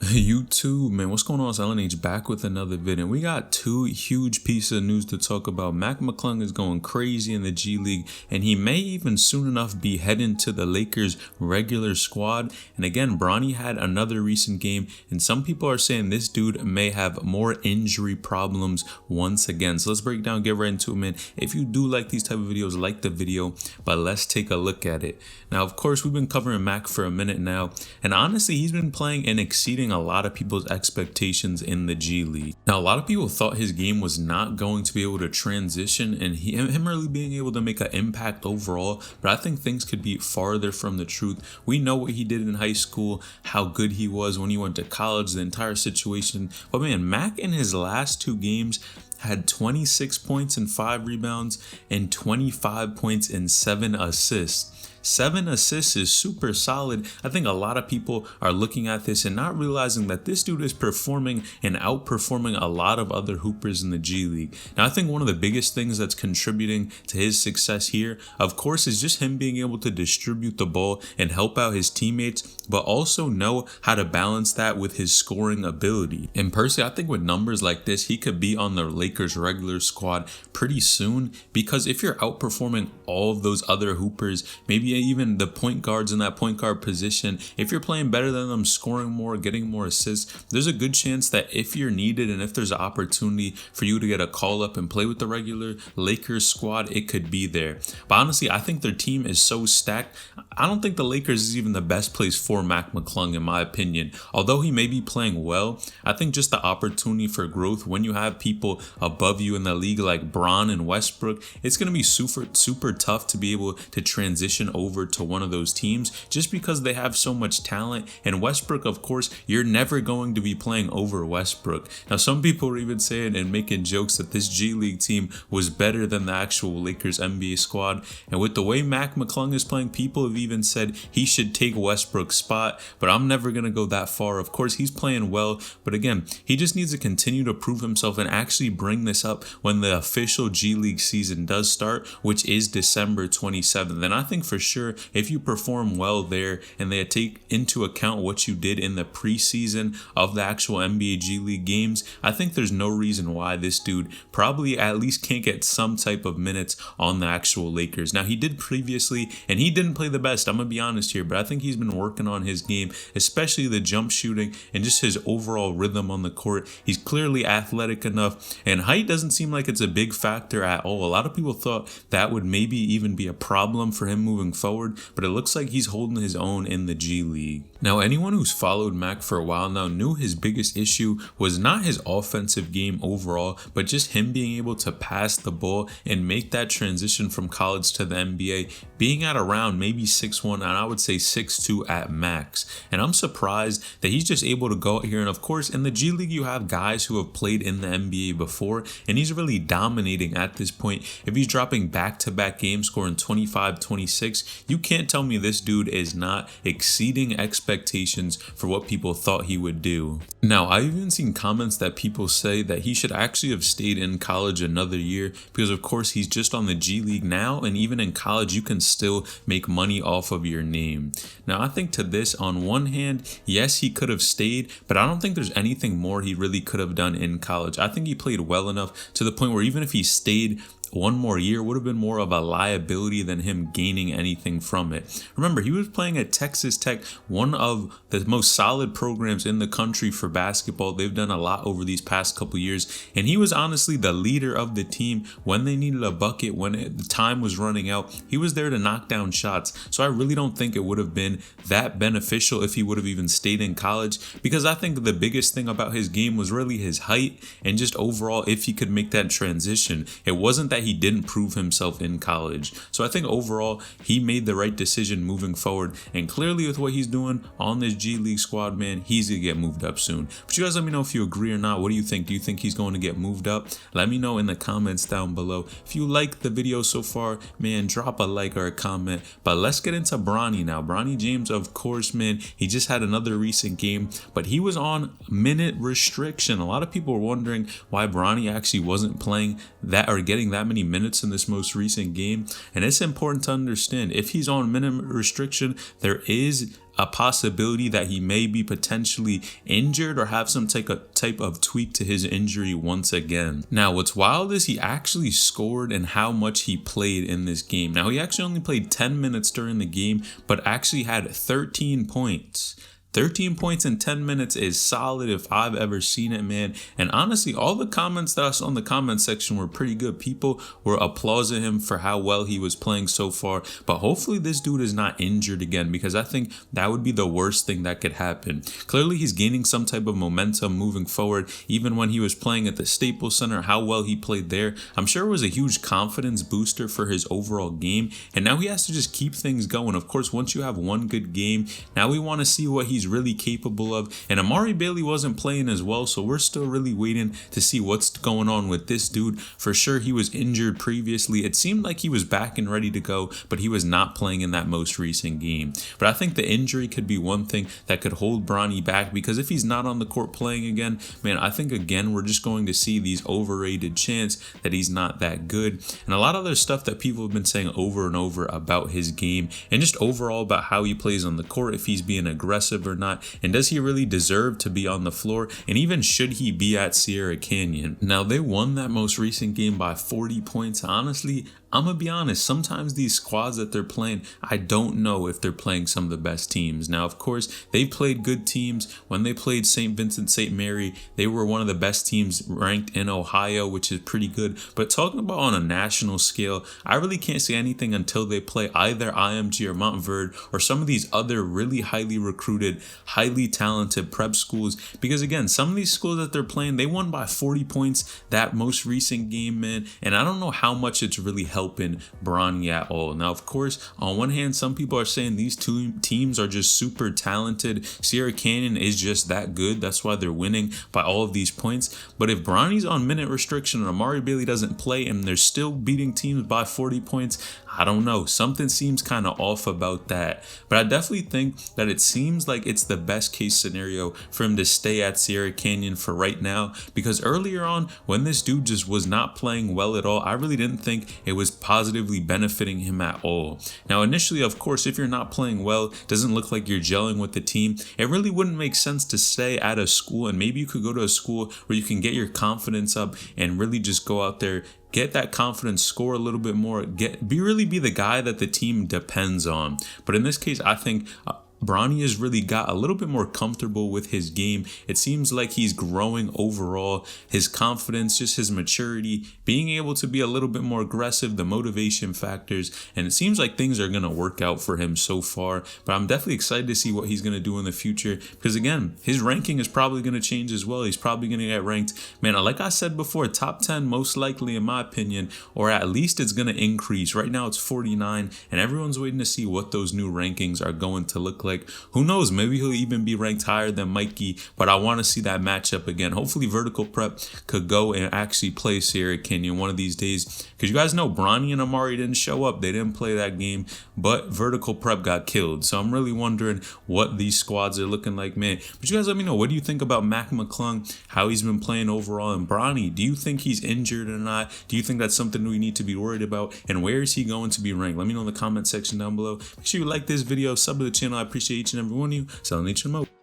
YouTube, man, what's going on? It's LNH back with another video. And we got two huge pieces of news to talk about. McClung is going crazy in the G League, and he may even soon enough be heading to the Lakers regular squad. And again, Bronny had another recent game, and some people are saying this dude may have more injury problems once again. So let's break down, get right into it, man. If you do like these type of videos, like the video, but let's take a look at it. Now, of course, we've been covering Mac for a minute now, and honestly, he's been playing and exceeding a lot of people's expectations in the G League. Now, a lot of people thought his game was not going to be able to transition and him really being able to make an impact overall, but I think things could be farther from the truth. We know what he did in high school, how good he was when he went to college, the entire situation. But man, Mac in his last two games had 26 points and 5 rebounds and 25 points and 7 assists. 7 assists is super solid. I think a lot of people are looking at this and not realizing that this dude is performing and outperforming a lot of other hoopers in the G League. Now, I think one of the biggest things that's contributing to his success here, of course, is just him being able to distribute the ball and help out his teammates, but also know how to balance that with his scoring ability. And personally, I think with numbers like this, he could be on the Lakers regular squad pretty soon, because if you're outperforming all of those other hoopers, maybe even the point guards in that point guard position, if you're playing better than them, scoring more, getting more assists, there's a good chance that if you're needed and if there's an opportunity for you to get a call up and play with the regular Lakers squad, it could be there. But honestly, I think their team is so stacked. I don't think the Lakers is even the best place for McClung, in my opinion. Although he may be playing well, I think just the opportunity for growth when you have people above you in the league like Bron and Westbrook, it's going to be super tough to be able to transition over to one of those teams just because they have so much talent. And Westbrook, of course, you're never going to be playing over Westbrook. Now, some people are even saying and making jokes that this G League team was better than the actual Lakers NBA squad. And with the way McClung is playing, people have even said he should take Westbrook's spot, but I'm never going to go that far. Of course, he's playing well, but again, he just needs to continue to prove himself and actually bring this up when the official G League season does start, which is December 27th. And I think for sure, if you perform well there and they take into account what you did in the preseason of the actual NBA G League games, I think there's no reason why this dude probably at least can't get some type of minutes on the actual Lakers. Now, he did previously, and he didn't play the best, I'm going to be honest here, but I think he's been working on his game, especially the jump shooting and just his overall rhythm on the court. He's clearly athletic enough, and height doesn't seem like it's a big factor at all. A lot of people thought that would maybe even be a problem for him moving forward, but it looks like he's holding his own in the G League. Now, anyone who's followed Mac for a while now knew his biggest issue was not his offensive game overall, but just him being able to pass the ball and make that transition from college to the NBA, being at around maybe 6'1", and I would say 6'2" at max. And I'm surprised that he's just able to go out here. And of course, in the G League, you have guys who have played in the NBA before, and he's really dominating at this point. If he's dropping back-to-back games, scoring 25, 26, you can't tell me this dude is not exceeding expectations for what people thought he would do. Now, I've even seen comments that people say that he should actually have stayed in college another year because, of course, he's just on the G League now, and even in college, you can still make money off of your name. Now, I think to this, on one hand, yes, he could have stayed, but I don't think there's anything more he really could have done in college. I think he played well enough to the point where even if he stayed one more year, would have been more of a liability than him gaining anything from it. Remember, he was playing at Texas Tech, one of the most solid programs in the country for basketball. They've done a lot over these past couple years, and he was honestly the leader of the team when they needed a bucket, when the time was running out. He was there to knock down shots. So I really don't think it would have been that beneficial if he would have even stayed in college, because I think the biggest thing about his game was really his height and just overall if he could make that transition. It wasn't that he didn't prove himself in college. So I think overall he made the right decision moving forward, and clearly with what he's doing on this G League squad, man, he's gonna get moved up soon. But you guys let me know if you agree or not. What do you think? Do you think he's going to get moved up? Let me know in the comments down below. If you like the video so far, man, drop a like or a comment. But let's get into Bronny now. Bronny James, of course, man, he just had another recent game, but he was on minute restriction. A lot of people were wondering why Bronny actually wasn't playing that or getting that that many minutes in this most recent game. And it's important to understand if he's on minute restriction, there is a possibility that he may be potentially injured or have some type of tweak to his injury once again. Now, what's wild is he actually scored and how much he played in this game. Now, he actually only played 10 minutes during the game, but actually had 13 points. 13 points in 10 minutes is solid if I've ever seen it, man. And honestly, all the comments that I saw in the comment section were pretty good. People were applauding him for how well he was playing so far. But hopefully this dude is not injured again, because I think that would be the worst thing that could happen. Clearly, he's gaining some type of momentum moving forward. Even when he was playing at the Staples Center, how well he played there, I'm sure it was a huge confidence booster for his overall game. And now he has to just keep things going. Of course, once you have one good game, now we want to see what he's really capable of. And Amari Bailey wasn't playing as well, so we're still really waiting to see what's going on with this dude. For sure, he was injured previously. It seemed like he was back and ready to go, but he was not playing in that most recent game. But I think the injury could be one thing that could hold Bronny back, because if he's not on the court playing again, man, I think again we're just going to see these overrated chants that he's not that good, and a lot of other stuff that people have been saying over and over about his game and just overall about how he plays on the court, if he's being aggressive or not, and does he really deserve to be on the floor, and even should he be at Sierra Canyon. Now, they won that most recent game by 40 points. Honestly, I'm gonna be honest, sometimes these squads that they're playing, I don't know if they're playing some of the best teams. Now, of course, they played good teams. When they played St. Vincent St. Mary, they were one of the best teams ranked in Ohio, which is pretty good. But talking about on a national scale, I really can't say anything until they play either IMG or Montverde or some of these other really highly recruited, highly talented prep schools. Because again, some of these schools that they're playing, they won by 40 points that most recent game, man. And I don't know how much it's really helping Bronny at all. Now, of course, on one hand, some people are saying these two teams are just super talented. Sierra Canyon is just that good. That's why they're winning by all of these points. But if Bronny's on minute restriction and Amari Bailey doesn't play and they're still beating teams by 40 points, I don't know. Something seems kind of off about that. But I definitely think that it seems like it's the best case scenario for him to stay at Sierra Canyon for right now. Because earlier on, when this dude just was not playing well at all, I really didn't think it was positively benefiting him at all. Now, initially, of course, if you're not playing well, doesn't look like you're gelling with the team, it really wouldn't make sense to stay at a school. And maybe you could go to a school where you can get your confidence up and really just go out there, get that confidence, score a little bit more, really be the guy that the team depends on. But in this case, I think Bronny has really got a little bit more comfortable with his game. It seems like he's growing overall. His confidence, just his maturity, being able to be a little bit more aggressive, the motivation factors, and it seems like things are going to work out for him so far. But I'm definitely excited to see what he's going to do in the future, because again, his ranking is probably going to change as well. He's probably going to get ranked, man, like I said before, top 10 most likely in my opinion, or at least it's going to increase. Right now it's 49, and everyone's waiting to see what those new rankings are going to look like. Who knows, maybe he'll even be ranked higher than Mikey, but I want to see that matchup again. Hopefully Vertical Prep could go and actually play Sierra Canyon one of these days, because you guys know Bronny and Amari didn't show up. They didn't play that game, but Vertical Prep got killed. So I'm really wondering what these squads are looking like, man. But you guys let me know, what do you think about Mac McClung, how he's been playing overall? And Bronny, do you think he's injured or not? Do you think that's something we need to be worried about? And where is he going to be ranked? Let me know in the comment section down below. Make sure you like this video, sub to the channel. I appreciate each and every one of you. Selling each and more.